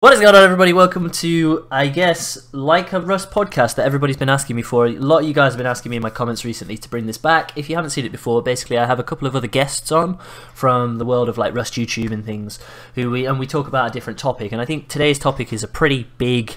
What is going on, everybody? Welcome to, I guess, like a Rust podcast that everybody's been asking me for. A lot of you guys have been asking me in my comments recently to bring this back. If you haven't seen it before, basically I have a couple of other guests on from the world of like Rust YouTube and things, we talk about a different topic. And I think today's topic is a pretty big,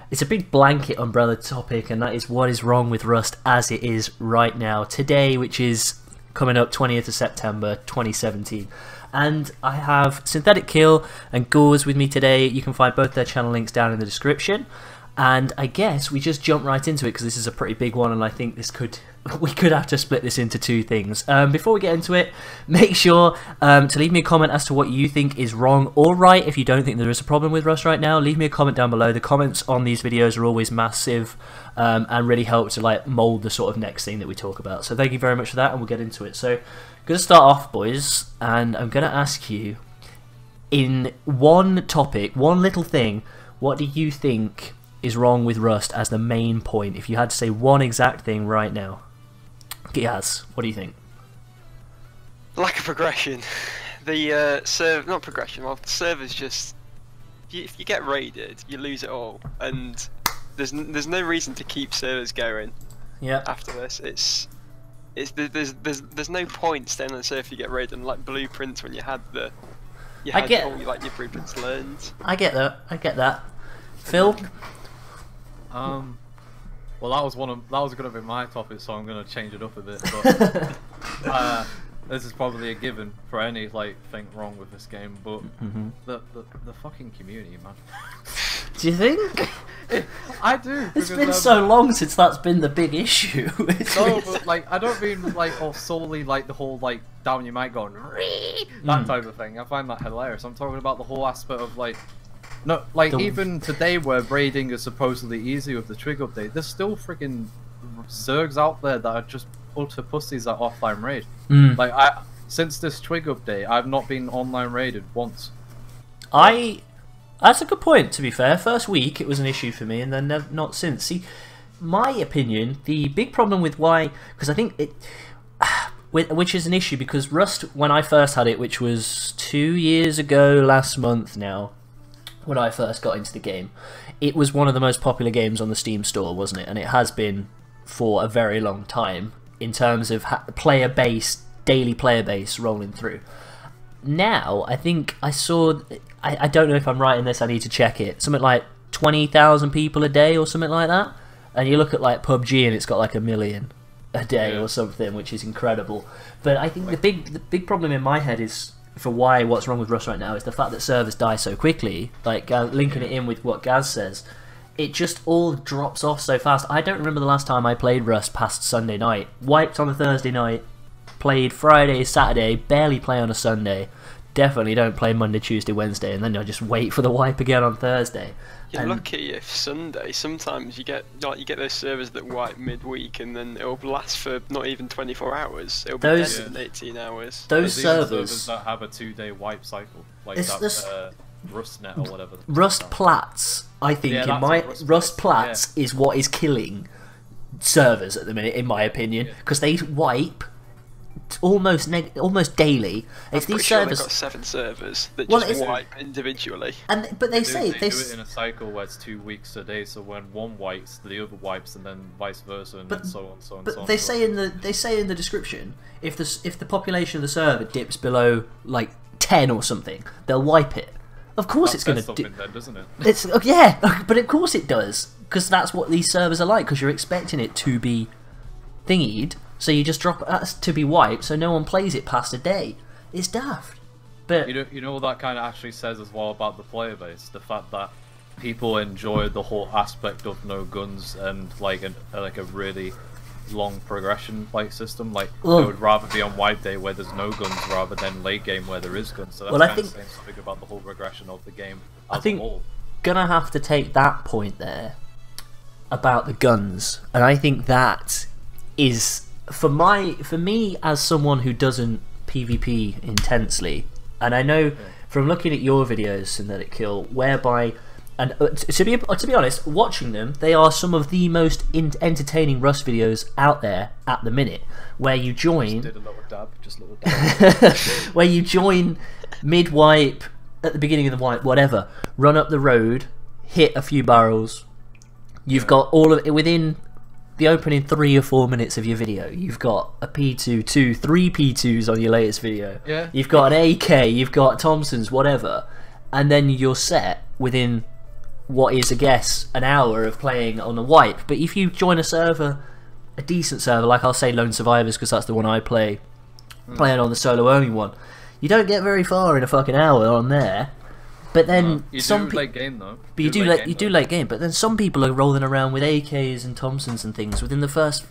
it's a big blanket umbrella topic, and that is what is wrong with Rust as it is right now. Today, which is coming up 20th of September 2017. And I have Synthetic Kill and Gores with me today. You can find both their channel links down in the description. And I guess we just jump right into it because this is a pretty big one, and I think we could have to split this into two things. Before we get into it, make sure to leave me a comment as to what you think is wrong or right. If you don't think there is a problem with Rust right now, leave me a comment down below. The comments on these videos are always massive and really help to like mold the sort of next thing that we talk about. So thank you very much for that, and we'll get into it. So I'm going to start off, boys, and I'm going to ask you, in one topic, one little thing, what do you think is wrong with Rust as the main point? If you had to say one exact thing right now. Giaz, what do you think? Lack of progression. The not progression. Well, the server's just, if you get raided, you lose it all, and there's no reason to keep servers going. Yeah. After this, there's no point staying on the server if you get raided. And like blueprints, when you had all your blueprints learned. I get that. Phil. Well, that was going to be my topic, so I'm going to change it up a bit. But this is probably a given for any thing wrong with this game. But the fucking community, man. Do you think? I do. It's been so long since that's been the big issue. No, but I don't mean solely the whole down your mic going that type of thing. I find that hilarious. I'm talking about the whole aspect of no, even today where raiding is supposedly easy with the Trig update, there's still freaking Zergs out there that are just utter pussies at offline raid. Since this Trig update, I've not been online raided once. That's a good point, to be fair. First week it was an issue for me, and then not since. See, my opinion, the big problem with why, because I think it, which is an issue because Rust, when I first had it, which was 2 years ago last month now, when I first got into the game, it was one of the most popular games on the Steam store, wasn't it? And it has been for a very long time in terms of player base, daily player base rolling through. Now, I think I saw, I don't know if I'm right in this, I need to check it, something like 20,000 people a day or something like that. And you look at PUBG and it's got 1 million a day or something, which is incredible. But I think the big problem in my head is, for what's wrong with Rust right now, is the fact that servers die so quickly. Linking it in with what Gaz says, it just all drops off so fast. I don't remember the last time I played Rust past Sunday night. Wiped on a Thursday night, played Friday, Saturday, barely play on a Sunday. Definitely don't play Monday, Tuesday, Wednesday, and then I just wait for the wipe again on Thursday. You're lucky if Sunday. Sometimes you get those servers that wipe midweek, and then it'll last for not even 24 hours. It'll be dead in 18 hours. Those servers that have a 2-day wipe cycle, RustNet or whatever. Rust Platts, I think, Rust Platts is what is killing servers at the minute, in my opinion, because they wipe almost daily. It's these servers. They've got 7 servers that just wipe individually. But they say they do it in a cycle where it's 2 weeks a day. So when one wipes, the other wipes, and then vice versa, and then so on. But they say in the description, if the population of the server dips below 10 or something, they'll wipe it. Of course, it's going to do, then, doesn't it? It's yeah, but of course it does, because that's what these servers are like. Because you're expecting it to be thingied. So you just drop it to be wiped, so no one plays it past a day. It's daft. But you know what that kind of actually says as well about the player base, the fact that people enjoy the whole aspect of no guns and a really long progression system. They would rather be on wipe day where there's no guns rather than late game where there is guns. So that's kind of saying something about the whole progression of the game as a whole. Gonna have to take that point there about the guns, and I think that is, for me as someone who doesn't PvP intensely, and I know from looking at your videos, Synthetic Kill, whereby, and to be honest, watching them, they are some of the most entertaining Rust videos out there at the minute, where you join, just a little dab. where you join mid-wipe, at the beginning of the wipe, whatever, run up the road, hit a few barrels. You've got all of it within the opening 3 or 4 minutes of your video. You've got a P2, 3 P2s on your latest video. Yeah. You've got an AK, you've got Thompsons, whatever, and then you're set within what is, I guess, an hour of playing on a wipe. But if you join a server, a decent server, like I'll say Lone Survivors because that's the one I play, playing on the solo only one, you don't get very far in a fucking hour on there. But then you some do late game though. but you do late game. But then some people are rolling around with AKs and Thompsons and things within the first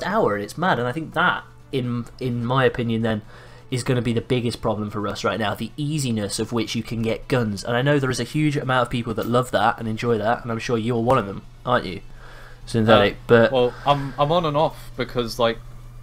hour. It's mad, and I think that, in my opinion, then is going to be the biggest problem for Rust right now. The easiness of which you can get guns, and I know there is a huge amount of people that love that and enjoy that, and I'm sure you're one of them, aren't you? Synthetic, but well, I'm on and off because like.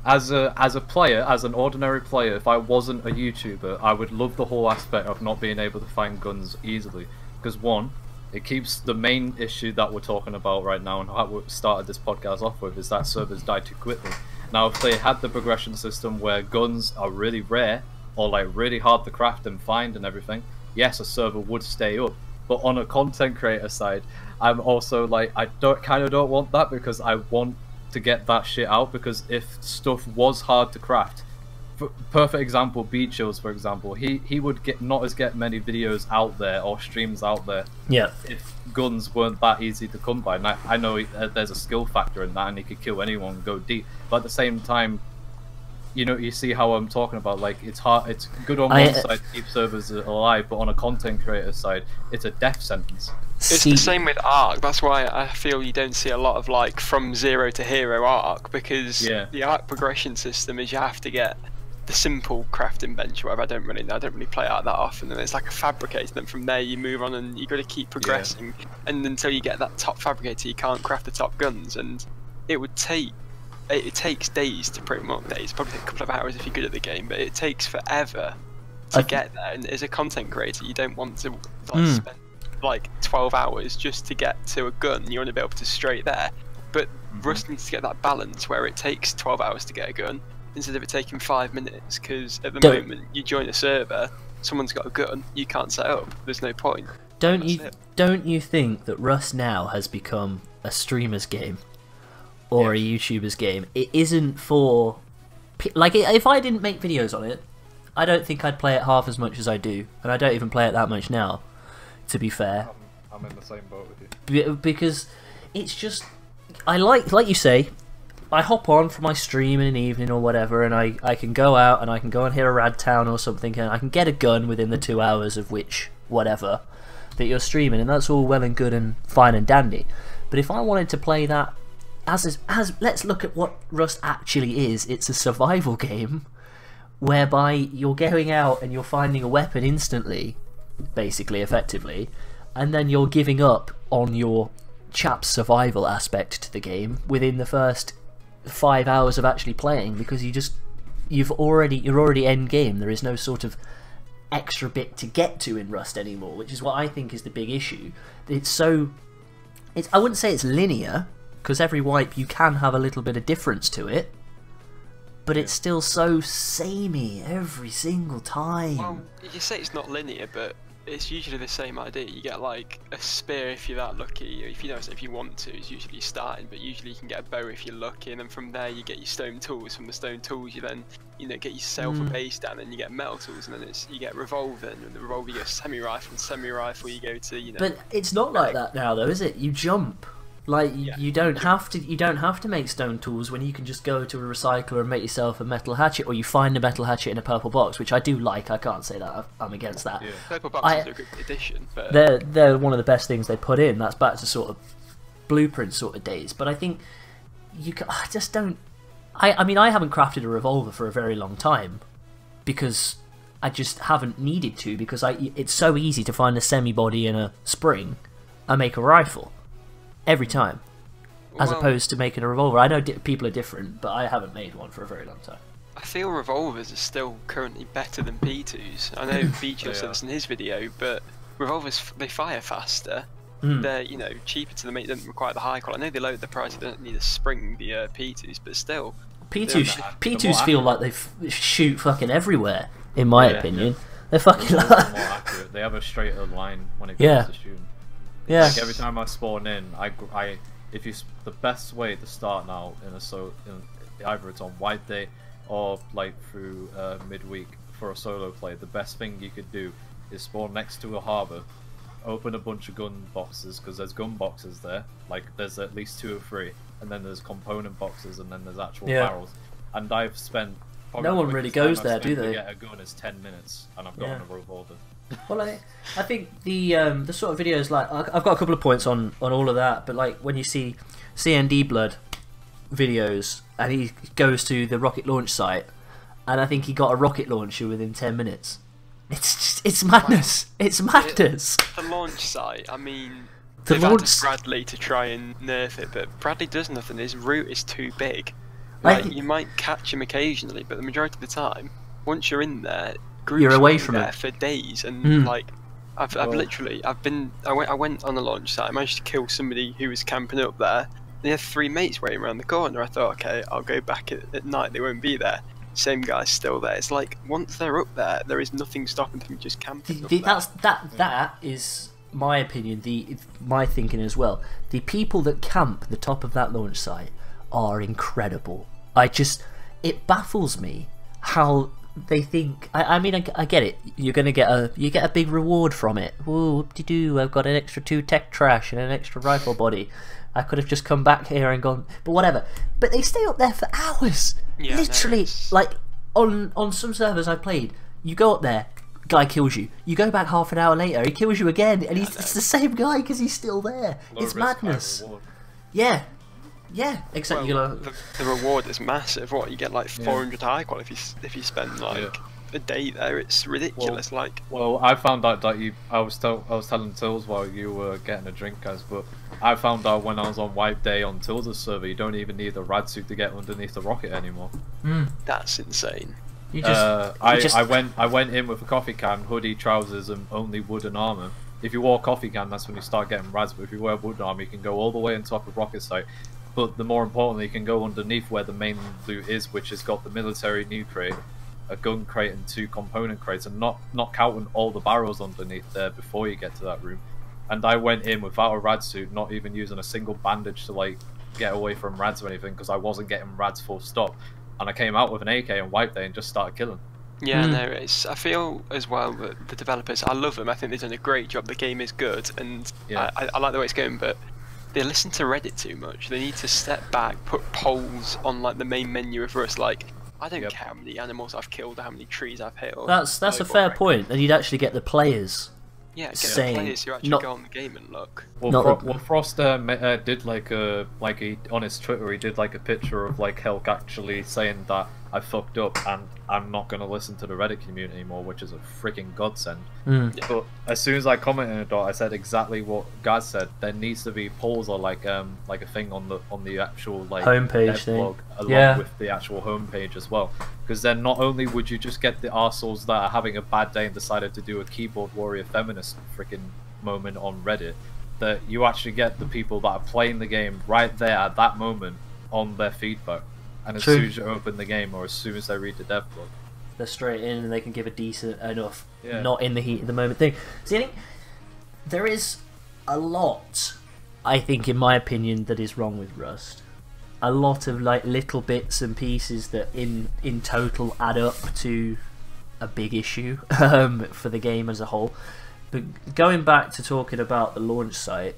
As a player, as an ordinary player, if I wasn't a YouTuber, I would love the whole aspect of not being able to find guns easily. Because one, it keeps the main issue that we're talking about right now and how we started this podcast off with is that servers die too quickly. Now, if they had the progression system where guns are really rare or like really hard to craft and find and everything, yes, a server would stay up. But on a content creator side, I'm also like I don't want that because I want to get that shit out, because if stuff was hard to craft, perfect example, Chilz, for example, he would get many videos out there or streams out there if guns weren't that easy to come by. And I know there's a skill factor in that and he could kill anyone, go deep, but at the same time, you know, you see how I'm talking about, like, it's hard, it's good on one side to keep servers alive, but on a content creator side, it's a death sentence. It's the same with Ark. That's why I feel you don't see a lot of like from zero to hero Ark, because the Ark progression system is you have to get the simple crafting bench or whatever. I don't really play Ark that often, and it's like a fabricator. Then from there you move on, and you got to keep progressing, and until you get that top fabricator, you can't craft the top guns, and it would take. It takes days to pretty much days, probably a couple of hours if you're good at the game, but it takes forever to get there. And as a content creator, you don't want to like, spend like 12 hours just to get to a gun. You want to be able to straight there. But Rust needs to get that balance where it takes 12 hours to get a gun instead of it taking 5 minutes, because at the moment you join a server, someone's got a gun, you can't set up, there's no point. Don't you think that Rust now has become a streamer's game or a YouTuber's game? It isn't for like, if I didn't make videos on it, I don't think I'd play it half as much as I do, and I don't even play it that much now, to be fair. I'm in the same boat with you. Because it's just, I like you say, I hop on for my stream in an evening or whatever, and I can go out and I can go and hit a rad town or something, and I can get a gun within the 2 hours of which whatever that you're streaming, and that's all well and good and fine and dandy. But if I wanted to play that as let's look at what Rust actually is. It's a survival game whereby you're going out and you're finding a weapon instantly, basically, effectively, and then you're giving up on your chap's survival aspect to the game within the first 5 hours of actually playing, because you're already end game. There is no sort of extra bit to get to in Rust anymore, which is what I think is the big issue. I wouldn't say it's linear, because every wipe you can have a little bit of difference to it, but it's still so samey every single time. Well, you say it's not linear, but it's usually the same idea. You get like a spear if you're that lucky. If you want to, it's usually starting, but usually you can get a bow if you're lucky, and then from there you get your stone tools. From the stone tools you then get yourself a base down, and you get metal tools, and then you get revolver, and the revolver you get semi-rifle, and semi-rifle you go to But it's not like that now, though, is it? You jump. Like you don't have to make stone tools when you can just go to a recycler and make yourself a metal hatchet, or you find a metal hatchet in a purple box, which I do like. I can't say that I'm against that. Yeah. Purple boxes are a good addition, but they're one of the best things they put in. That's back to sort of blueprint sort of days. But I think I just don't. I mean, I haven't crafted a revolver for a very long time because I just haven't needed to, because it's so easy to find a semi-body and a spring and make a rifle every time, as opposed to making a revolver. I know people are different, but I haven't made one for a very long time. I feel revolvers are still currently better than P2s. I know Beecher said this in his video, but revolvers, they fire faster. They're cheaper to make them, require the high quality. I know they lower the price, they don't need a spring, the P2s, but still. P2s feel like they shoot fucking everywhere, in my opinion. They're fucking More accurate. They have a straighter line when it comes to shooting. Yeah. Like every time I spawn in, the best way to start now either it's on White Day or like through midweek for a solo play, the best thing you could do is spawn next to a harbour, open a bunch of gun boxes, because there's gun boxes there, like there's at least 2 or 3, and then there's component boxes, and then there's actual barrels. And I've spent no one really goes there, do they? To get a gun is 10 minutes, and I've gotten a revolver. Well, I think the sort of videos, like I've got a couple of points on all of that, but like when you see CND Blood videos and he goes to the rocket launch site, and I think he got a rocket launcher within 10 minutes. It's madness. It's madness. The launch site, I mean, The they've launch... added Bradley to try and nerf it, but Bradley does nothing. His route is too big. Like, you might catch him occasionally, but the majority of the time, once you're in there, groups you're away will be from there it for days. And like, I went on a launch site. I managed to kill somebody who was camping up there. They had 3 mates waiting around the corner. I thought, okay, I'll go back at night. They won't be there. Same guy's still there. It's like once they're up there is nothing stopping them just camping. That is my opinion. My thinking as well. The people that camp the top of that launch site are incredible. It baffles me how they think. I mean, I get it. You get a big reward from it. Whoa, whoop-de-doo! I've got an extra 2 tech trash and an extra rifle body. I could have just come back here and gone, but whatever. But they stay up there for hours. Yeah, literally, like on some servers I've played, you go up there, guy kills you. You go back half an hour later, he kills you again, and it's the same guy because he's still there. It's madness. Yeah, except the reward is massive. What, you get like 400 high qual if you spend like a day there. It's ridiculous. Well, I found out that I was telling Tilz while you were getting a drink, guys, but I found out when I was on Wipe Day on Tilz's server, you don't even need a rad suit to get underneath the rocket anymore. That's insane. I went in with a coffee can, hoodie, trousers, and only wooden armor. If you wore coffee can, that's when you start getting rads. But if you wear wooden armor, you can go all the way on top of rocket site. But the more importantly, you can go underneath where the main loot is, which has got the military new crate, a gun crate, and 2 component crates, and not counting all the barrels underneath there before you get to that room. And I went in without a rad suit, not even using a single bandage to like get away from rads or anything, because I wasn't getting rads full stop. And I came out with an AK and Wipe Day and just started killing. Yeah, no, I feel as well that the developers, I love them. I think they've done a great job. The game is good, and I like the way it's going, but they listen to Reddit too much. They need to step back, put polls on like the main menu of Rust. Like, I don't care how many animals I've killed or how many trees I've hit. That's a fair point, and you'd actually get the players. Yeah, get the players who actually go on the game and look. Well, Frost did on his Twitter, he did like a picture of like Helk actually saying that I fucked up and I'm not going to listen to the Reddit community anymore, which is a freaking godsend. But as soon as I commented on it, I said exactly what Gaz said. There needs to be polls or like a thing on the actual like homepage blog, along with the actual homepage as well. Because then not only would you just get the arseholes that are having a bad day and decided to do a keyboard warrior feminist freaking moment on Reddit, that you actually get the people that are playing the game right there at that moment on their feedback. And as soon as you open the game, or as soon as they read the dev blog, they're straight in and they can give a decent enough, not in the heat of the moment thing. See, I think there is a lot, I think, in my opinion, that is wrong with Rust. A lot of like little bits and pieces that in total add up to a big issue for the game as a whole. But going back to talking about the launch site,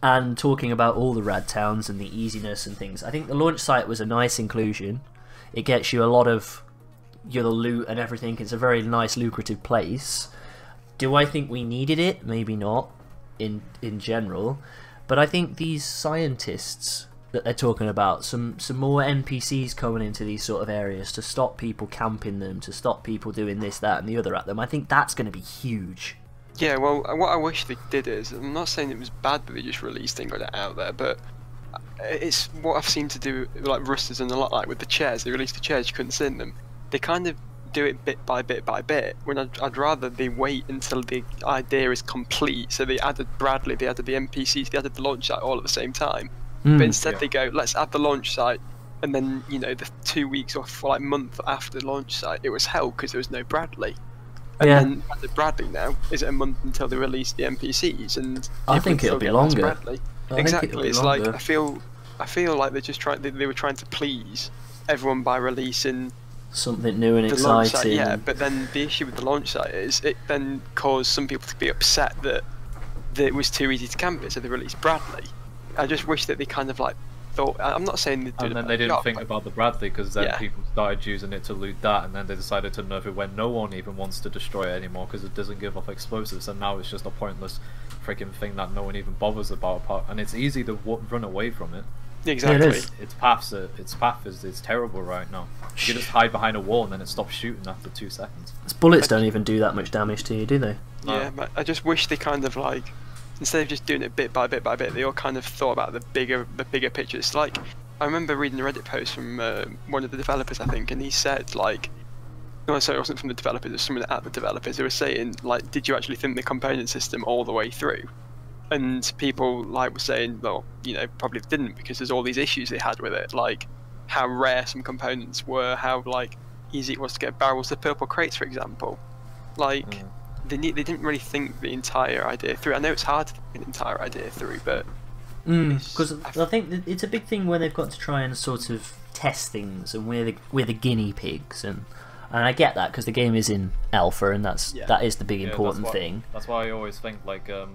and talking about all the rad towns and the easiness and things, I think the launch site was a nice inclusion. It gets you a lot of your loot and everything. It's a very nice, lucrative place. Do I think we needed it? Maybe not, in general. But I think these scientists that they're talking about, some more NPCs coming into these sort of areas to stop people camping them, to stop people doing this, that, and the other at them, I think that's going to be huge. Yeah, well, what I wish they did is, I'm not saying it was bad that they just released and got it out there, but it's what I've seen to do, like Rust has done a lot, like with the chairs. They released the chairs, you couldn't sit in them. They kind of do it bit by bit by bit, when I'd rather they wait until the idea is complete. So they added Bradley, they added the NPCs, they added the launch site all at the same time. But instead they go, let's add the launch site, and then, you know, the 2 weeks or like month after the launch site, it was hell because there was no Bradley. And Yeah. then with Bradley now, is it a month until they release the NPCs? And I people think it'll still be get Max longer. Bradley. I think Exactly. it'll be It's like longer. I feel like they were trying to please everyone by releasing Something new and the launch site. exciting. Yeah, but then the issue with the launch site is it then caused some people to be upset that it was too easy to camp it, so they released Bradley. I just wish that they kind of like thought. I'm not saying they did. And then they didn't think about the Bradley, because then Yeah. people started using it to loot that, and then they decided to nerf it when no one even wants to destroy it anymore because it doesn't give off explosives, and now it's just a pointless freaking thing that no one even bothers about. And it's easy to run away from it. Exactly. It is. Its path is terrible right now. You just hide behind a wall and then it stops shooting after 2 seconds. Its bullets don't even do that much damage to you, do they? Yeah, but I just wish they kind of like, instead of just doing it bit by bit by bit, they all kind of thought about the bigger picture. It's like, I remember reading a Reddit post from one of the developers, I think, and he said like, no, sorry, it wasn't from the developers, it was someone at the developers who was saying like, did you actually think the component system all the way through? And people like were saying, well, you know, probably didn't, because there's all these issues they had with it, like how rare some components were, how like easy it was to get barrels of purple crates, for example. Like they didn't really think the entire idea through. I know it's hard to think the entire idea through, but Because I think that it's a big thing where they've got to try and sort of test things, and we're the guinea pigs, and I get that because the game is in alpha, and that is the big important thing. That's why I always think like at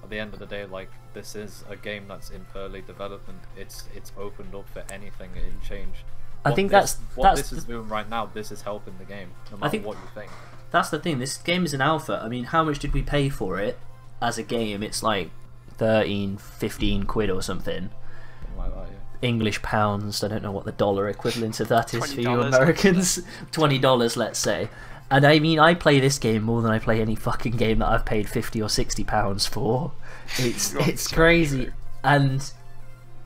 the end of the day, like this is a game that's in early development. It's opened up for anything in change. I think this that's is doing right now. This is helping the game, no matter what you think. That's the thing. This game is an alpha. I mean, how much did we pay for it as a game? It's like 13, 15 quid or something. Like that, yeah. English pounds. I don't know what the dollar equivalent of that is for you $20, Americans. $20, let's say. And I mean, I play this game more than I play any fucking game that I've paid £50 or £60 for. It's crazy, and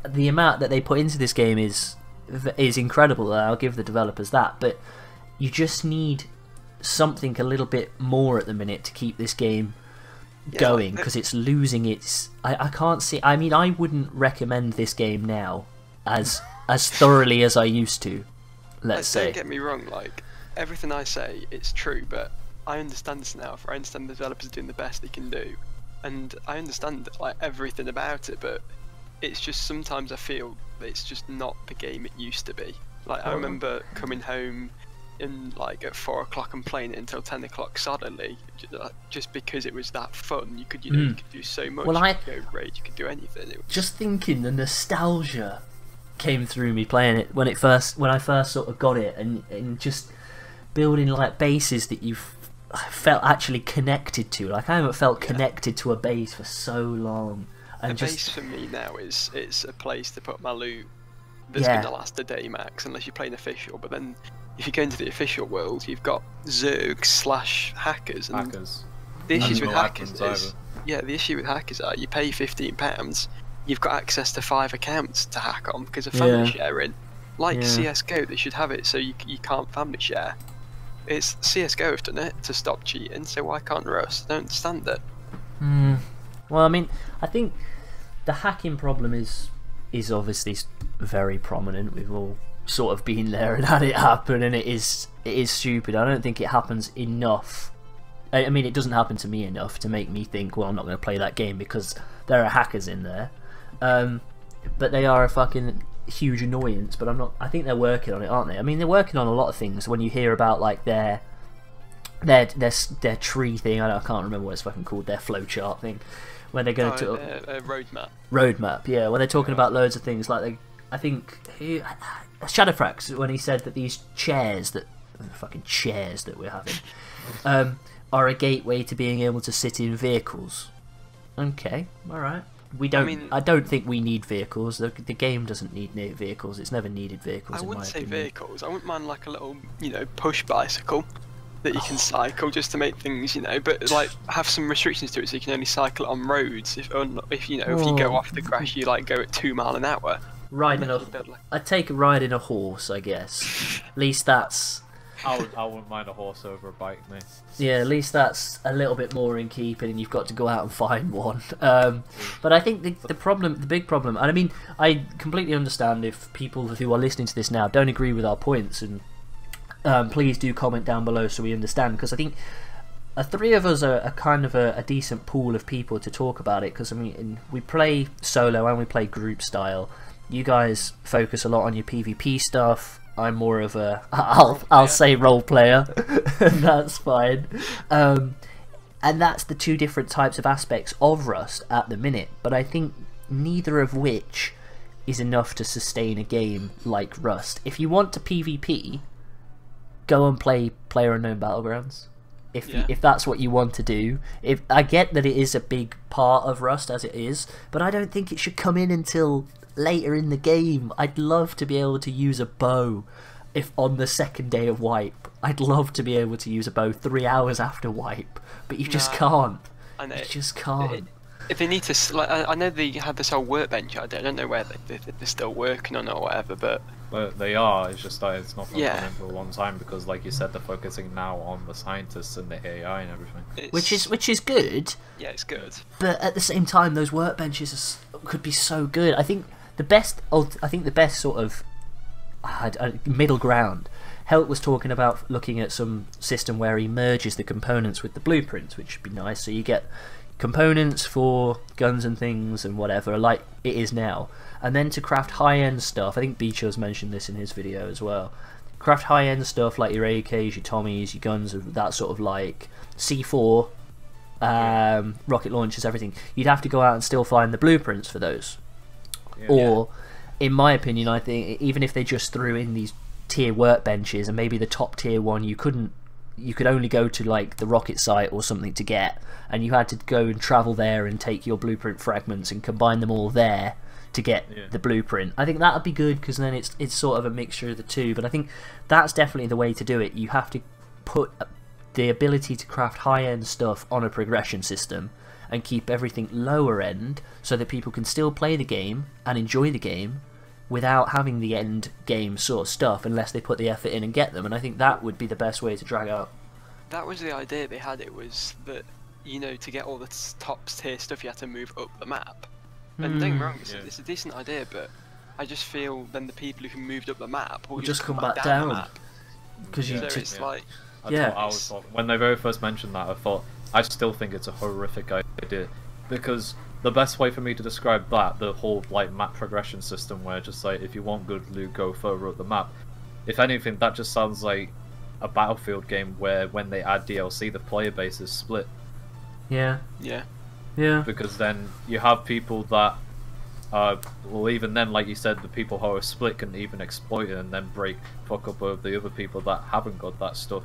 the amount that they put into this game is incredible. And I'll give the developers that, but you just need something a little bit more at the minute to keep this game going, because it's losing its. I can't see. I mean, I wouldn't recommend this game now as thoroughly as I used to. Let's say. Don't get me wrong. Like everything I say, it's true, but I understand this now. I understand the developers are doing the best they can do, and I understand like everything about it. But it's just sometimes I feel that it's just not the game it used to be. Like I remember coming home at 4 o'clock and playing it until 10 o'clock solidly, just because it was that fun. You could you could do so much. Well, you could go raid, you could do anything. Just thinking, the nostalgia came through me playing it when I first sort of got it, and just building like bases that you felt actually connected to. Like I haven't felt connected to a base for so long. And a base for me now it's a place to put my loot that's gonna last a day max, unless you're playing official. But then if you go into the official world, you've got zergs / hackers. And the issues with hackers is the issue with hackers are you pay £15, you've got access to 5 accounts to hack on because of family sharing. Like CS:GO, they should have it so you can't family share. It's CS:GO have done it to stop cheating, so why can't Rust? I don't understand it. Well, I mean, I think the hacking problem is obviously very prominent. We've all sort of been there and had it happen, and it is stupid. I don't think it happens enough. I mean, it doesn't happen to me enough to make me think, well, I'm not going to play that game because there are hackers in there. But they are a fucking huge annoyance. But I think they're working on it, aren't they? I mean, they're working on a lot of things. When you hear about like their tree thing, I can't remember what it's fucking called, their flowchart thing, when they're going to roadmap. Yeah, when they're talking about loads of things, like I think Shadowfrax, when he said that these chairs that we're having are a gateway to being able to sit in vehicles. Okay, all right. I don't think we need vehicles. The game doesn't need vehicles. It's never needed vehicles. I wouldn't say vehicles. I wouldn't mind like a little, push bicycle that you can cycle just to make things, but like have some restrictions to it, so you can only cycle on roads. If you go off the crash, you like go at 2 miles an hour. I'd take a ride in a horse, I guess. At least that's. I wouldn't mind a horse over a bike, mate. Yeah, at least that's a little bit more in keeping, and you've got to go out and find one. But I think the big problem, and I mean, I completely understand if people who are listening to this now don't agree with our points, and please do comment down below so we understand, because I think three of us are kind of a decent pool of people to talk about it, because I mean we play solo and we play group style. You guys focus a lot on your PvP stuff. I'm more of a I'll say role player, and that's fine. And that's the two different types of aspects of Rust at the minute. But I think neither of which is enough to sustain a game like Rust. If you want to PvP, go and play PlayerUnknown Battlegrounds. If that's what you want to do. I get that it is a big part of Rust as it is, but I don't think it should come in until later in the game. I'd love to be able to use a bow if on the second day of wipe. I'd love to be able to use a bow 3 hours after wipe, but you just can't. I know. You just can't. If they need to, like, I know they had this whole workbench idea. I don't know where they're still working on it or whatever, but they are. It's just that it's not going to Yeah. come in for a long time because, like you said, they're focusing now on the scientists and the AI and everything. Which is good. Yeah, it's good. But at the same time, those workbenches could be so good. I think the best sort of middle ground. Helt was talking about looking at some system where he merges the components with the blueprints, which would be nice. So you get components for guns and things and whatever, like it is now. And then to craft high-end stuff, I think Beacho's mentioned this in his video as well. Craft high-end stuff like your AKs, your Tommies, your guns, that sort of like C4, rocket launchers, everything. You'd have to go out and still find the blueprints for those. Yeah. Or, in my opinion, I think even if they just threw in these tier workbenches and maybe the top tier one you could only go to like the rocket site or something to get, and you had to go and travel there and take your blueprint fragments and combine them all there to get the blueprint. I think that would be good, because then it's sort of a mixture of the two. But I think that's definitely the way to do it. You have to put the ability to craft high-end stuff on a progression system and keep everything lower end so that people can still play the game and enjoy the game without having the end game sort of stuff, unless they put the effort in and get them. And I think that would be the best way to drag out. That was the idea they had. It was that, you know, to get all the top tier stuff you had to move up the map. And don't get me wrong, it's a decent idea, but I just feel then the people who can moved up the map will just come back down. the map. Because So it's like, I thought, when they very first mentioned that, I still think it's a horrific idea, because the best way for me to describe that, the whole like map progression system, where just like if you want good loot, go further up the map. If anything, that just sounds like a Battlefield game where when they add DLC, the player base is split. Yeah. Because then you have people that, well, even then, like you said, the people who are split can even exploit it and then fuck up over the other people that haven't got that stuff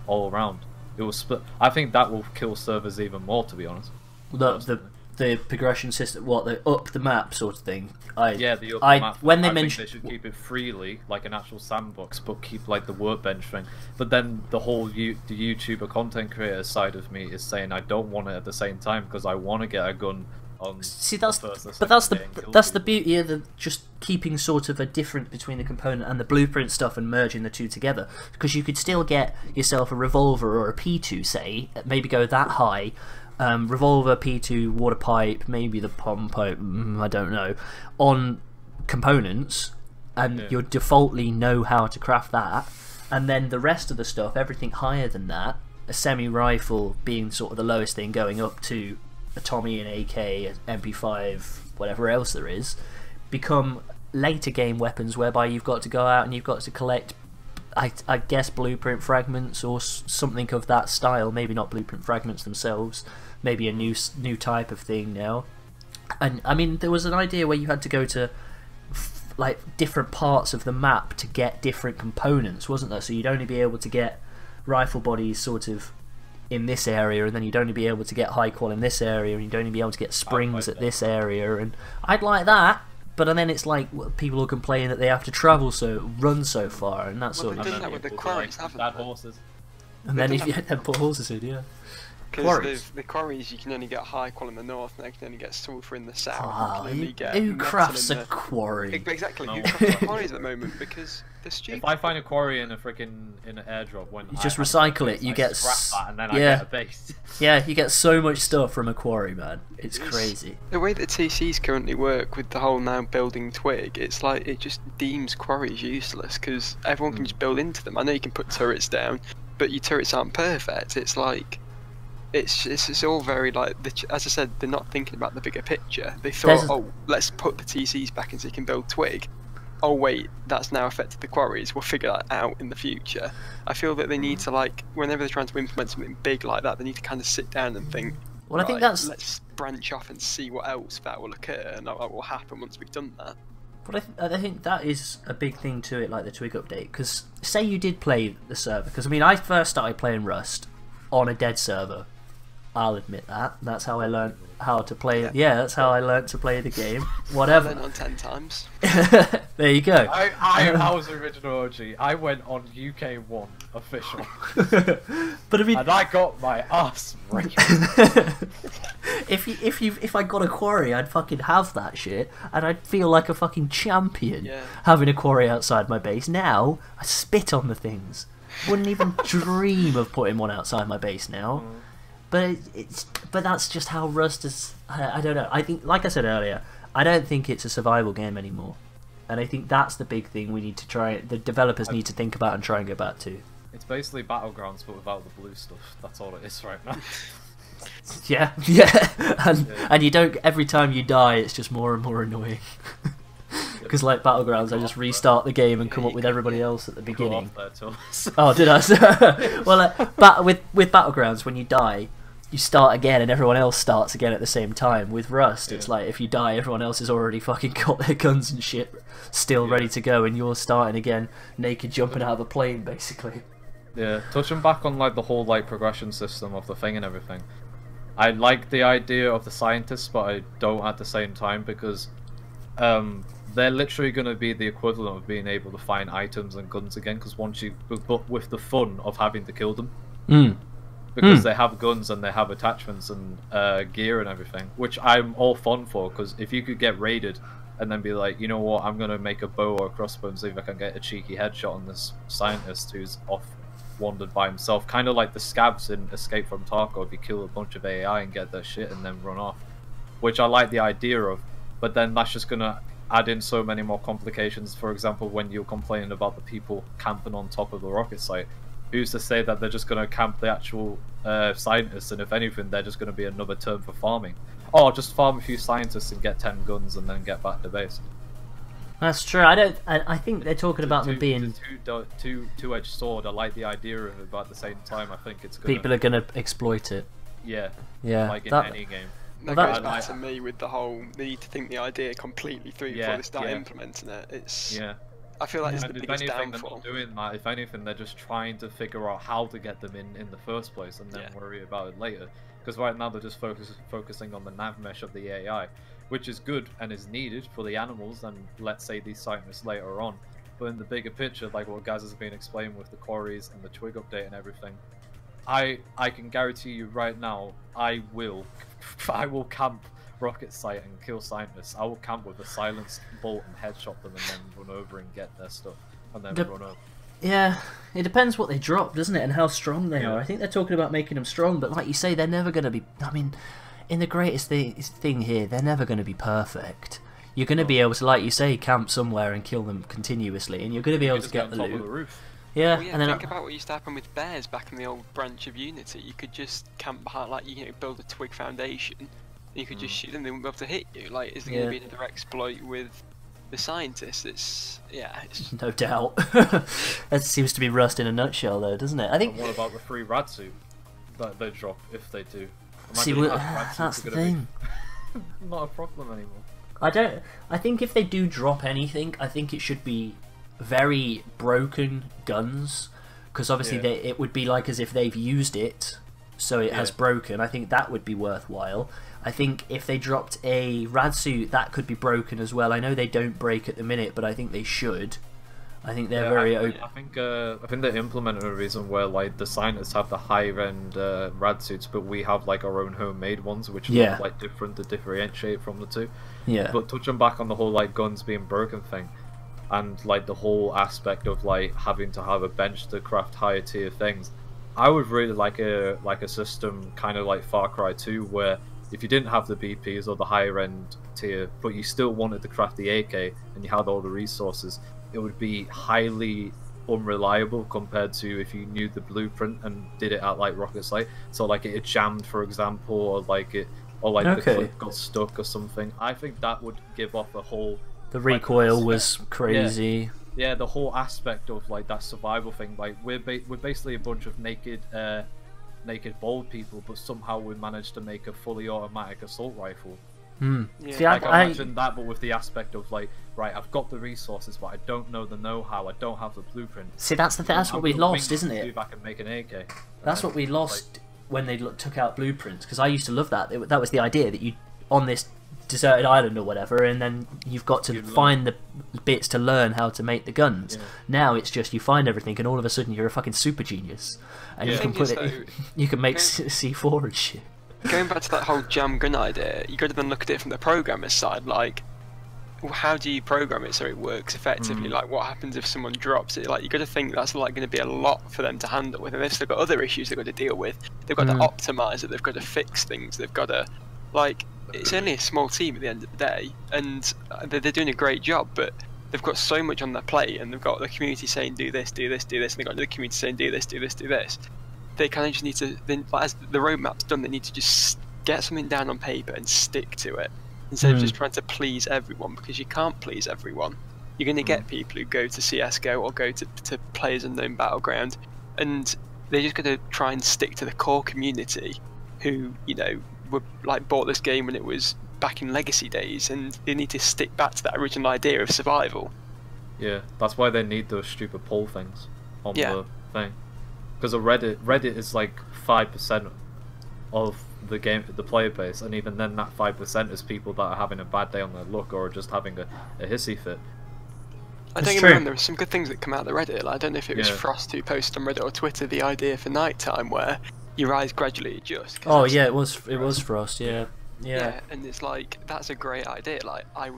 all around. It will split. I think that will kill servers even more, to be honest. The progression system, the up the map sort of thing. The up the map. When they think they should keep it freely, like an actual sandbox, but keep like the workbench thing. But then the whole the YouTuber content creator side of me is saying I don't want it at the same time, because I want to get a gun on. See, that's the beauty of just keeping sort of a difference between the component and the blueprint stuff and merging the two together. Because you could still get yourself a revolver or a P2, say, maybe go that high. Revolver, P2, water pipe, maybe the pom pipe, I don't know, on components, and you'll defaultly know how to craft that, and then the rest of the stuff, everything higher than that, a semi-rifle being sort of the lowest thing, going up to a Tommy, an AK, an MP5, whatever else there is, become later game weapons whereby you've got to go out and you've got to collect, I guess, blueprint fragments or something of that style. Maybe not blueprint fragments themselves, maybe a new type of thing now. And I mean, there was an idea where you had to go to like different parts of the map to get different components, wasn't there? So you'd only be able to get rifle bodies sort of in this area, and then you'd only be able to get high qual in this area, and you'd only be able to get springs at this area. And I'd like that. But then it's like people are complaining that they have to run so far, and that sort of. They've done that with the quarries, haven't they? Horses. And then if you had put horses in, yeah. Because the quarries, you can only get high qual in the north, and they can only get sulfur in the south. Who crafts a quarry? Exactly, who crafts quarries at the moment? Because they're stupid. If I find a quarry in an airdrop, when you just recycle it, you get scrap that, and then I get a base. Yeah, you get so much stuff from a quarry, man. It's crazy. The way that TCs currently work with the whole now building twig, it's like it just deems quarries useless because everyone can just build into them. I know you can put turrets down, but your turrets aren't perfect. It's like it's all very like as I said, they're not thinking about the bigger picture. They thought, oh, let's put the TCs back in so you can build Twig. Oh wait, that's now affected the quarries. We'll figure that out in the future. I feel that they need to, like, whenever they're trying to implement something big like that, they need to kind of sit down and think. Well, right, I think that's. Let's branch off and see what else that will occur and what will happen once we've done that. But I think that is a big thing to it, like the Twig update. Because say you did play the server, because I mean, I first started playing Rust on a dead server. I'll admit that. That's how I learned how to play it. Yeah, that's how I learned to play the game. Whatever. I went on 10 times. There you go. I was the original OG. I went on UK1 official. But I mean, and I got my ass raped. if I got a quarry, I'd fucking have that shit, and I'd feel like a fucking champion Yeah. having a quarry outside my base. Now I spit on the things. Wouldn't even dream of putting one outside my base now. But but that's just how Rust is. I don't know. I think, like I said earlier, I don't think it's a survival game anymore, and I think that's the big thing we need to try. The developers need to think about and try and go back to. It's basically Battlegrounds, but without the blue stuff. That's all it is right now. Yeah, and you don't. Every time you die, it's just more and more annoying. Because like Battlegrounds, I just restart the game and come up with everybody else at the beginning. Oh, did I? Well, with Battlegrounds, when you die, you start again, and everyone else starts again at the same time. With Rust, it's like if you die, everyone else has already fucking got their guns and shit still ready to go, and you're starting again, naked, jumping out of a plane, basically. Yeah, touching back on like the whole like progression system of the thing and everything. I like the idea of the scientists, but I don't at the same time, because they're literally going to be the equivalent of being able to find items and guns again, because once you, but with the fun of having to kill them, because they have guns and they have attachments and gear and everything, which I'm all fun for, because if you could get raided and then be like, you know what, I'm going to make a bow or a crossbow and see if I can get a cheeky headshot on this scientist who's off wandered by himself, kind of like the scabs in Escape from Tarkov. You kill a bunch of AI and get their shit and then run off, which I like the idea of, but then that's just going to add in so many more complications. For example, when you're complaining about the people camping on top of the rocket site, who's to say that they're just going to camp the actual scientists, and if anything, they're just going to be another term for farming. Oh, just farm a few scientists and get 10 guns and then get back to base. That's true. I think they're talking about them being two-edged sword. I like the idea of it, but at the same time, I think it's gonna... people are going to exploit it. Yeah. Yeah. Like in any game. That goes back to me with the whole, they need to think the idea completely through before they start implementing it. It's I feel like it's the biggest downfall. They're not doing that. If anything, they're just trying to figure out how to get them in the first place and then worry about it later. Because right now they're just focusing on the nav mesh of the AI, which is good and is needed for the animals and, let's say, these scientists later on. But in the bigger picture, like what Gaz has been explaining with the quarries and the Twig update and everything, I can guarantee you right now, I will camp rocket site and kill scientists. I will camp with a silenced bolt and headshot them and then run over and get their stuff and then run over. Yeah, it depends what they drop, doesn't it, and how strong they are. I think they're talking about making them strong, but like you say, they're never going to be... I mean, in the greatest thing here, they're never going to be perfect. You're going to be able to, like you say, camp somewhere and kill them continuously, and you're going to be able to get the loot. Of the roof. Yeah, well, and then think about what used to happen with bears back in the old branch of Unity. You could just camp behind, like, you know, build a twig foundation, and you could just shoot them. They wouldn't be able to hit you. Like, is there going to be another exploit with the scientists? It's no doubt. That seems to be Rust in a nutshell, though, doesn't it? I think. And what about the free rad suit that they drop if they do? See, that's the thing. Not a problem anymore. I think if they do drop anything, I think it should be very broken guns, because obviously it would be like as if they've used it, so it has broken. I think that would be worthwhile. I think if they dropped a rad suit, that could be broken as well. I know they don't break at the minute, but I think they should. I think they're very open. I think they implemented a reason where like the scientists have the higher end rad suits, but we have like our own homemade ones, which look like different to differentiate from the two. Yeah. But touching back on the whole like guns being broken thing, and like the whole aspect of like having to have a bench to craft higher tier things, I would really like a system kind of like Far Cry 2, where if you didn't have the BPs or the higher end tier, but you still wanted to craft the AK and you had all the resources, it would be highly unreliable compared to if you knew the blueprint and did it at like rocket site. So like it jammed, for example, or like the clip got stuck or something. I think that would give off a whole. The recoil was crazy. Yeah, the whole aspect of like that survival thing. Like we're basically a bunch of naked bald people, but somehow we managed to make a fully automatic assault rifle. Yeah. See, Like, I imagine that, but with the aspect of like, right, I've got the resources, but I don't know the know-how. I don't have the blueprint. See, that's the thing. That's what we lost, isn't it? Back and make an AK. That's what we lost when they took out blueprints. Because I used to love that. That was the idea that you on this deserted island or whatever, and then you've got to find the bits to learn how to make the guns. Yeah. Now it's just you find everything, and all of a sudden you're a fucking super genius, and you can put it. You can make C4 and shit. Going back to that whole jam gun idea, you got to then look at it from the programmer's side. Like, well, how do you program it so it works effectively? Like, what happens if someone drops it? Like, you got to think that's like going to be a lot for them to handle with, and they've still got other issues they've got to deal with. They've got to optimize it. They've got to fix things. They've got to, like, it's only a small team at the end of the day, and they're doing a great job, but they've got so much on their plate, and they've got the community saying do this, do this, do this, and they've got the community saying do this, do this, do this. They kind of just need to, as the roadmap's done, they need to just get something down on paper and stick to it, instead of just trying to please everyone, because you can't please everyone. You're going to get people who go to CSGO or go to Players Unknown Battleground, and they're just going to try and stick to the core community who, you know, were like bought this game when it was back in Legacy days, and they need to stick back to that original idea of survival. Yeah, that's why they need those stupid poll things on the thing. Because Reddit is like 5% of the player base, and even then that 5% is people that are having a bad day on their luck or just having a hissy fit. I don't get me wrong, there were some good things that come out of the Reddit. Like, I don't know if it was Frost who posted on Reddit or Twitter the idea for nighttime where your eyes gradually adjust. Oh yeah, it was Frost. Yeah. And it's like, that's a great idea. Like, I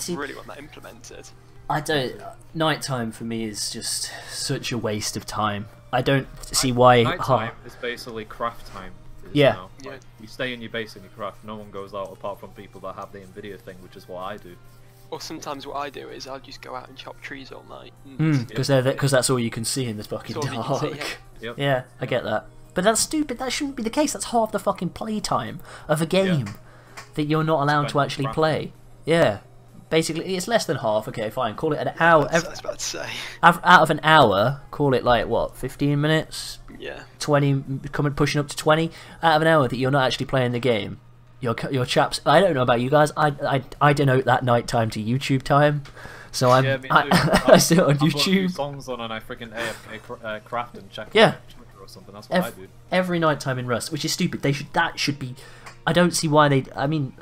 really want that implemented. I don't. Nighttime for me is just such a waste of time. I don't see why. Nighttime is basically craft time. Yeah. Like, you stay in your base and you craft. No one goes out apart from people that have the Nvidia thing, which is what I do. Or sometimes what I do is I'll just go out and chop trees all night. Because that's all you can see in the fucking dark. Yeah, I get that. But that's stupid. That shouldn't be the case. That's half the fucking playtime of a game that you're not allowed to actually play. Yeah. Basically, it's less than half. Okay, fine. Call it an hour. I was about to say. Out of an hour, call it like, what, 15 minutes? Yeah. 20, pushing up to 20? Out of an hour that you're not actually playing the game. Your chaps, I don't know about you guys, I denote that night time to YouTube time. So I sit on YouTube. Songs on and I freaking AFK craft and check. Or something. That's what I do. Every night time in Rust, which is stupid. That should be. I don't see why they. I mean,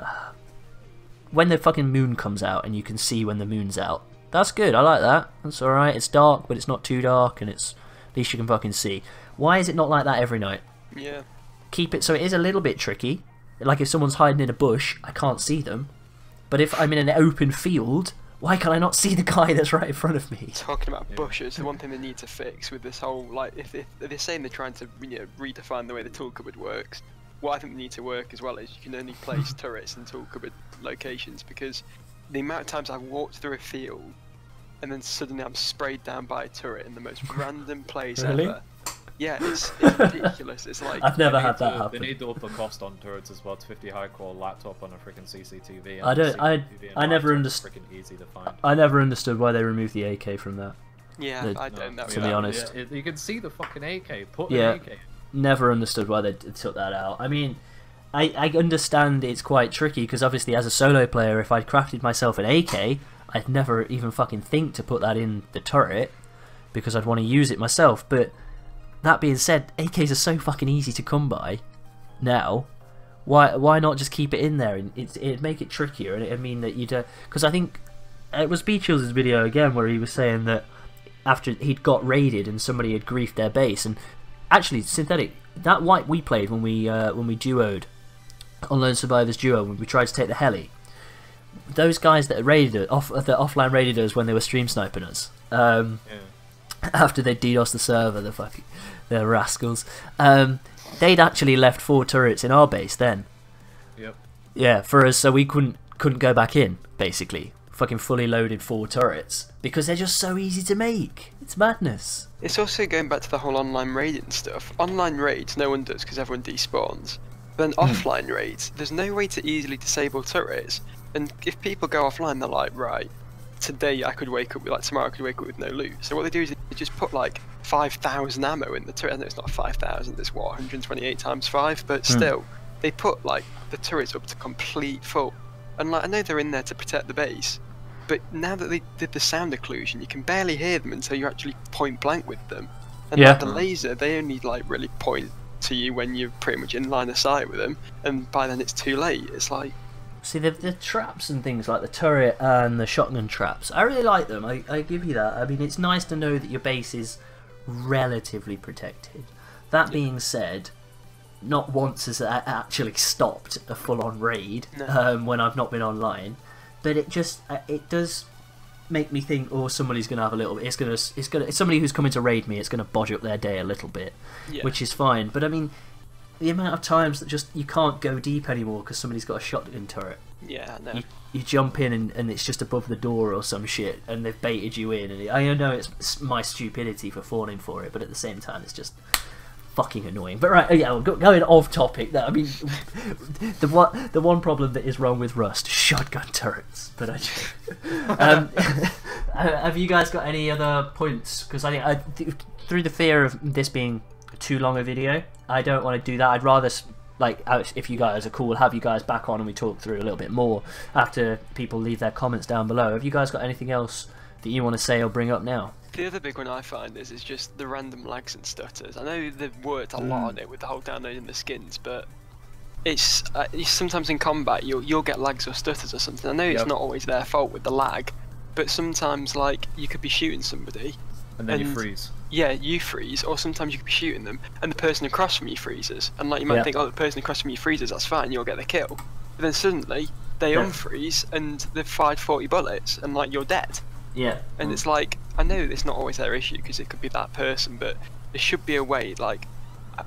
when the fucking moon comes out and you can see when the moon's out, that's good. I like that. That's all right. It's dark, but it's not too dark, and it's at least you can fucking see. Why is it not like that every night? Yeah. Keep it so it is a little bit tricky. Like if someone's hiding in a bush, I can't see them. But if I'm in an open field, why can I not see the guy that's right in front of me? Talking about bushes, the one thing they need to fix with this whole, like, if they're saying they're trying to, you know, redefine the way the tool cupboard works, what I think they need to work as well is you can only place turrets in tool cupboard locations, because the amount of times I've walked through a field and then suddenly I'm sprayed down by a turret in the most random place ever. Yeah, it's ridiculous. It's like I've never had that happen. They need to up the cost on turrets as well. It's 50 high-core laptop on a freaking CCTV. I never understood. Freaking easy to find. I never understood why they removed the AK from that. Yeah, I don't know. To be honest, you can see the fucking AK. Put an AK. Never understood why they took that out. I mean, I understand it's quite tricky because obviously as a solo player, if I'd crafted myself an AK, I'd never even fucking think to put that in the turret because I'd want to use it myself. But that being said, AKs are so fucking easy to come by now. Why not just keep it in there? And it'd make it trickier, and it'd mean that you'd because I think it was Tilz' video again where he was saying that after he'd got raided and somebody had griefed their base, and actually synthetic that wipe we played when we duoed on Lone Survivors duo when we tried to take the heli. Those guys that raided us, that offline raided us when they were stream sniping us. After they DDoSed the server, the rascals. They'd actually left 4 turrets in our base then. Yep. Yeah, for us, so we couldn't go back in basically. fucking fully loaded 4 turrets because they're just so easy to make. It's madness. It's also going back to the whole online raiding stuff. Online raids, no one does because everyone despawns. Then offline raids, there's no way to easily disable turrets. And if people go offline, they're like, right, today I could wake up with, like, tomorrow I could wake up with no loot. So what they do is they just put like 5,000 ammo in the turret. I know it's not 5,000, it's what, 128 times 5, but still, they put like the turrets up to complete full. And like, I know they're in there to protect the base, but now that they did the sound occlusion, you can barely hear them until you're actually point blank with them. And like the laser, they only like really point to you when you're pretty much in line of sight with them, and by then it's too late. It's like, see, the traps and things like the turret and the shotgun traps, I really like them. I give you that. I mean, it's nice to know that your base is relatively protected. That being said, not once has that actually stopped a full-on raid when I've not been online, but it does make me think, oh, somebody's gonna have a little. It's somebody who's coming to raid me. It's gonna bodge up their day a little bit, which is fine. But I mean, the amount of times that just you can't go deep anymore because somebody's got a shotgun turret. Yeah, I know. You jump in and it's just above the door or some shit, and they've baited you in. And I know it's my stupidity for falling for it, but at the same time, it's just fucking annoying. But right, yeah, going off topic. I mean, the one problem that is wrong with Rust, shotgun turrets. But have you guys got any other points? Because I think through the fear of this being too long a video, I don't want to do that. I'd rather, like, if you guys are cool, have you guys back on and we talk through a little bit more after people leave their comments down below. Have you guys got anything else that you want to say or bring up now? The other big one I find is just the random lags and stutters. I know they've worked a lot on it with the whole downloading the skins, but it's sometimes in combat you'll get lags or stutters or something. I know it's not always their fault with the lag, but sometimes like you could be shooting somebody and then you freeze. Yeah, you freeze, or sometimes you could be shooting them and the person across from you freezes, and like you might think, oh, the person across from you freezes, that's fine, you'll get the kill. But then suddenly they unfreeze and they've fired 40 bullets and like you're dead. Yeah. And it's like, I know it's not always their issue because it could be that person, but there should be a way, like,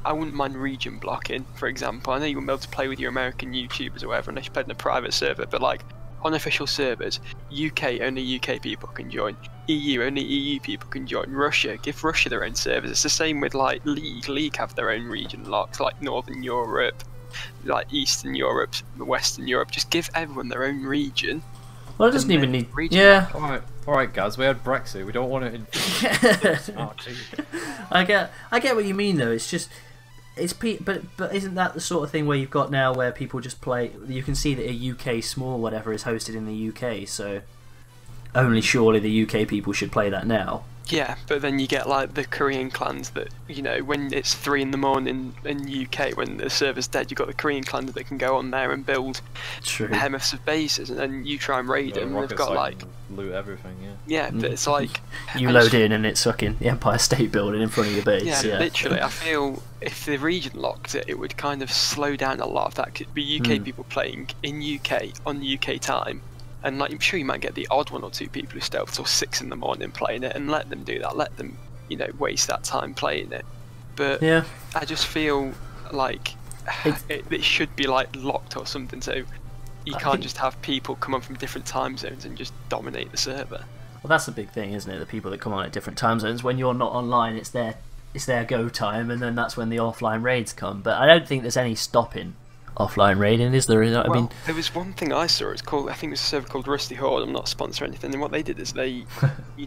I wouldn't mind region blocking, for example. I know you wouldn't be able to play with your American YouTubers or whatever unless you played in a private server, but like, on official servers, UK, only UK people can join. EU, only EU people can join. Russia, give Russia their own servers. It's the same with like League have their own region locks, like Northern Europe, like Eastern Europe, Western Europe. Just give everyone their own region. Well, it doesn't even need. Yeah. All right, guys. We had Brexit. We don't want it. I get what you mean though. It's just, but isn't that the sort of thing where you've got now where people just play? You can see that a UK small whatever is hosted in the UK, so only surely the UK people should play that now. Yeah, but then you get like the Korean clans that, you know, when it's 3 in the morning in UK, when the server's dead, you've got the Korean clans that can go on there and build behemoths of bases, and then you try and raid them, and they've got like loot everything. Yeah, but it's like you load in and it's fucking the Empire State Building in front of your base. Yeah, literally. I feel if the region locked it, it would kind of slow down a lot of that. Could be UK people playing in UK on UK time. And like, I'm sure you might get the odd 1 or 2 people who stay up till 6 in the morning playing it, and let them do that. Let them, you know, waste that time playing it. But yeah, I just feel like it should be like locked or something, so you can't just have people come on from different time zones and just dominate the server. Well, that's the big thing, isn't it? The people that come on at different time zones. When you're not online, it's their go time, and then that's when the offline raids come. But I don't think there's any stopping offline raiding, is there? I mean, there was one thing I saw. It's called, I think it was a server called Rusty Horde. I'm not a sponsor or anything. And what they did is you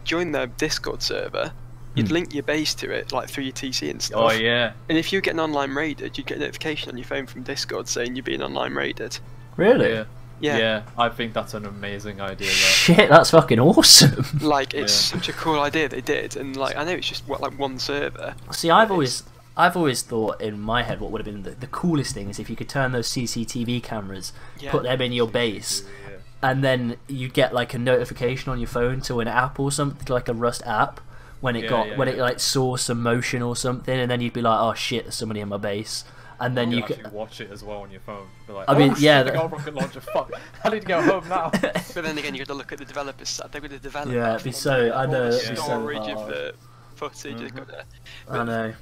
join their Discord server, you'd link your base to it like through your TC and stuff. Oh yeah. And if you get an online raided, you'd get a notification on your phone from Discord saying you're being online raided. Really? Yeah, I think that's an amazing idea. Shit, that's fucking awesome. Like, it's such a cool idea they did, and like, I know it's just like one server. See, I've always thought in my head what would have been the coolest thing is if you could turn those CCTV cameras, put them in your base, and then you get like a notification on your phone to an app or something, like a Rust app, when it it like saw some motion or something, and then you'd be like, oh shit, there's somebody in my base. And then you could watch it as well on your phone. Be like, I mean, shit, I got a rocket launcher. Fuck, I need to go home now. But then again, you got to look at the developers side. They're going to develop. Yeah, it'd be so. I know. Storage of the footage. I know.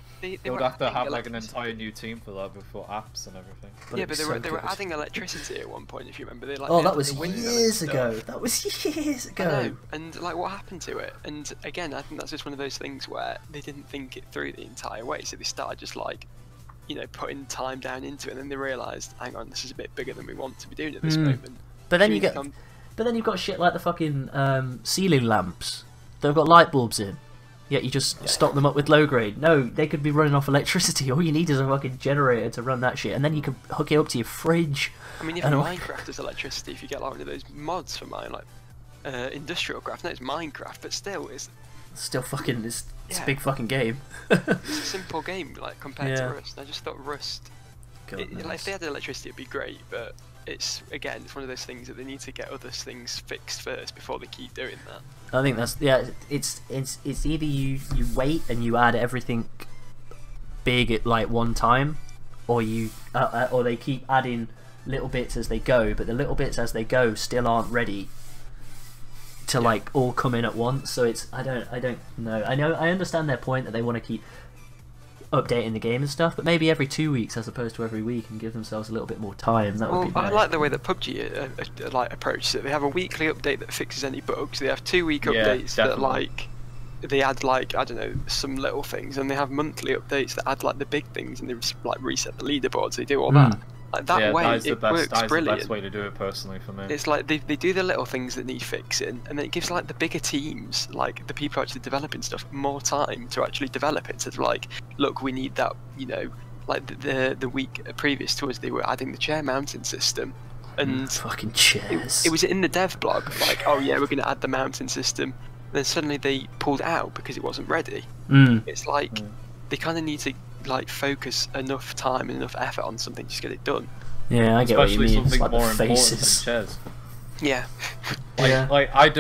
They would have to have like an entire new team for that before apps and everything. Yeah, but they were adding electricity at one point, if you remember. Oh, that was years ago. That was years ago. I know. And like, what happened to it? And again, I think that's just one of those things where they didn't think it through the entire way. So they started just like, you know, putting time down into it, and then they realised, hang on, this is a bit bigger than we want to be doing at this moment. But then you've got shit like the fucking ceiling lamps. They've got light bulbs in. Yet you just stock them up with low grade. No, they could be running off electricity. All you need is a fucking generator to run that shit, and then you can hook it up to your fridge. I mean, even Minecraft has electricity. If you get like one of those mods for mine, like industrial craft. No, it's Minecraft, but still, it's fucking. It's a big fucking game. It's a simple game, like compared to Rust. I just thought Rust. Like, if they had electricity, it'd be great, but it's one of those things that they need to get other things fixed first before they keep doing that. I think that's it's either you wait and you add everything big at like one time, or you or they keep adding little bits as they go, but the little bits as they go still aren't ready to like all come in at once. So it's I don't know. I understand their point that they want to keep updating the game and stuff, but maybe every 2 weeks as opposed to every week, and give themselves a little bit more time. That would be nice. I like the way that PUBG like approaches it. They have a weekly update that fixes any bugs. They have 2 week updates that like they add like, I don't know, some little things, and they have monthly updates that add like the big things, and they like reset the leaderboards. They do all that. Like that way, it works brilliant. That's the best way to do it personally for me. It's like they do the little things that need fixing, and then it gives like the bigger teams, like the people actually developing stuff, more time to actually develop it. So like, look, we need that, you know, like the week previous to us, they were adding the chair mounting system, and fucking chairs. It was in the dev blog, like, oh yeah, we're going to add the mounting system. And then suddenly they pulled it out because it wasn't ready. It's like they kind of need to like focus enough time and enough effort on something just to get it done. Yeah, I get what you mean. Especially something like more important than chairs. Yeah. Like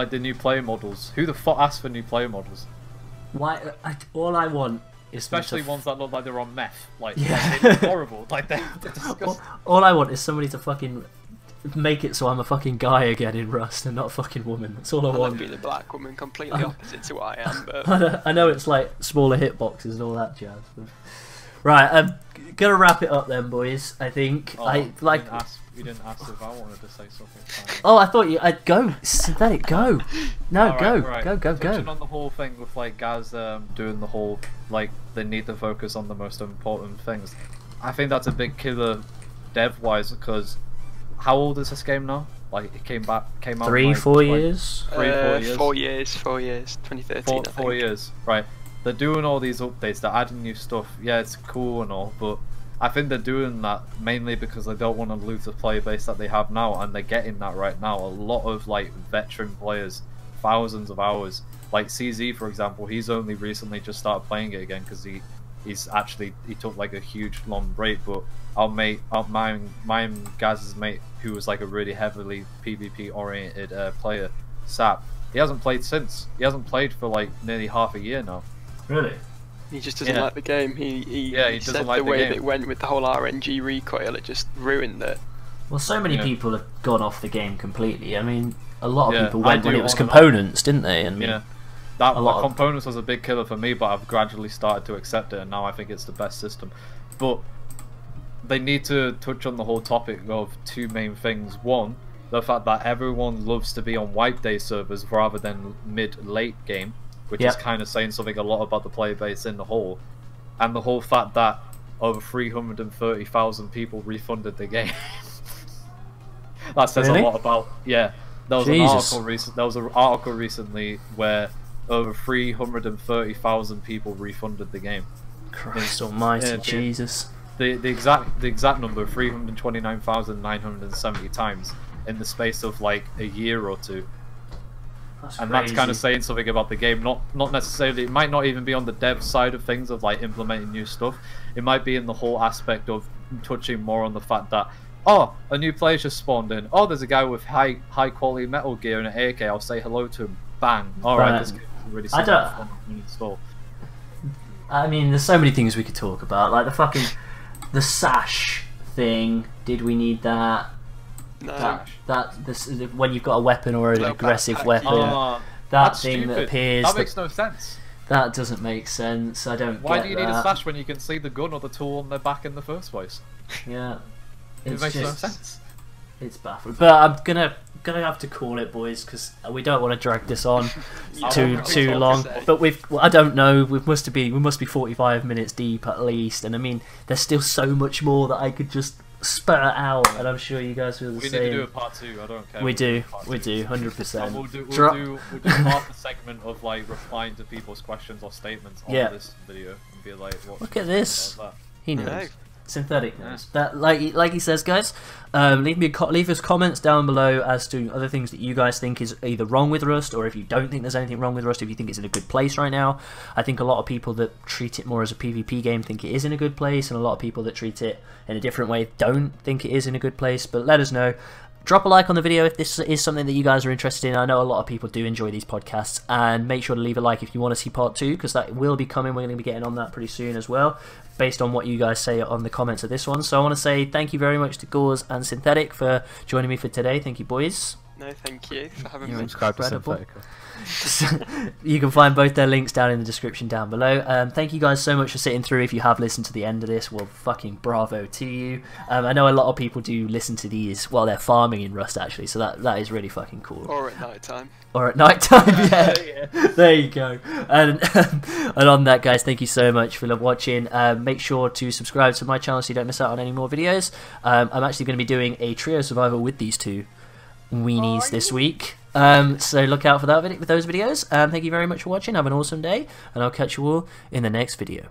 the new player models. Who the fuck asked for new player models? Why? All I want is especially ones that look like they're on meth. Like they're horrible. Like they're disgusting. All I want is somebody to fucking make it so I'm a fucking guy again in Rust and not a fucking woman. That's all I want. I'm being a black woman, completely opposite to what I am. But I know it's like smaller hitboxes and all that jazz. But... Right, I'm gonna wrap it up then, boys. I think You didn't ask if I wanted to say something. Oh, I thought I'd go. Let it go. No, go. Go. Touching on the whole thing with like guys doing the whole like they need to focus on the most important things. I think that's a big killer dev-wise, because how old is this game now? Like it came out 3-4 years. 4 years. 2013. 4 years. Right. They're doing all these updates. They're adding new stuff. Yeah, it's cool and all, but I think they're doing that mainly because they don't want to lose the player base that they have now, and they're getting that right now. A lot of like veteran players, thousands of hours. Like CZ, for example, he's only recently just started playing it again because he took like a huge long break. But my guys' mate, who was like a really heavily PvP oriented player, Sap, he hasn't played since. He hasn't played for like nearly half a year now. Really? He just doesn't like the game. He doesn't said like the the way game. that it went with the whole RNG recoil, it just ruined it. Well, so many people have gone off the game completely. I mean, a lot of people went when it was on components, didn't they? And components was a big killer for me, but I've gradually started to accept it, and now I think it's the best system. But they need to touch on the whole topic of two main things. One, the fact that everyone loves to be on wipe day servers rather than mid-late game, which is kind of saying something a lot about the player base in the whole. And the whole fact that over 330,000 people refunded the game. That says a lot about... Yeah, there was an article recently where over 330,000 people refunded the game. Christ almighty, Jesus. The exact number, 329,970 times in the space of like a year or two. That's kind of saying something about the game. Not necessarily, it might not even be on the dev side of things of like implementing new stuff. It might be in the whole aspect of touching more on the fact that, oh, a new player just spawned in. Oh, there's a guy with high quality metal gear and an AK. I'll say hello to him. Bang. Alright, this game is really simple. I mean, there's so many things we could talk about. Like the sash thing. Did we need that? No. When you've got a weapon or an aggressive weapon, that thing stupid. that appears. That makes no sense. That doesn't make sense. I don't Why get do you need that. a sash when you can see the gun or the tool on their back in the first place? Yeah. It makes no just- sense. It's baffling. But I'm gonna have to call it, boys, because we don't want to drag this on too long. But I don't know. We must be 45 minutes deep at least, and I mean, there's still so much more that I could just spurt out, and I'm sure you guys feel the We same. need to do a part 2. I don't care. We do, part we 2. do, 100%. And we'll do half a segment of like replying to people's questions or statements on this video and be like, what Look at this. about that? He knows. No. Synthetic knows. That, like he says, guys. Leave us comments down below as to other things that you guys think is either wrong with Rust, or if you don't think there's anything wrong with Rust, if you think it's in a good place right now. I think a lot of people that treat it more as a PvP game think it is in a good place, and a lot of people that treat it in a different way don't think it is in a good place. But let us know. Drop a like on the video if this is something that you guys are interested in. I know a lot of people do enjoy these podcasts, and make sure to leave a like if you want to see part 2, because that will be coming. We're going to be getting on that pretty soon as well, based on what you guys say on the comments of this one. So I want to say thank you very much to Gauze and Synthetic for joining me for today. Thank you, boys. No, thank you for having You're me. Subscribe to incredible. Synthetica. You can find both their links down in the description down below. Thank you guys so much for sitting through. If you have listened to the end of this, well, fucking bravo to you. I know a lot of people do listen to these while they're farming in Rust, actually, so that is really fucking cool. Or at night time. Or at night time, yeah. There you go. And on that, guys, thank you so much for watching. Make sure to subscribe to my channel so you don't miss out on any more videos. I'm actually going to be doing a trio survival with these two weenies this week. So look out for that with those videos. Thank you very much for watching. Have an awesome day, and I'll catch you all in the next video.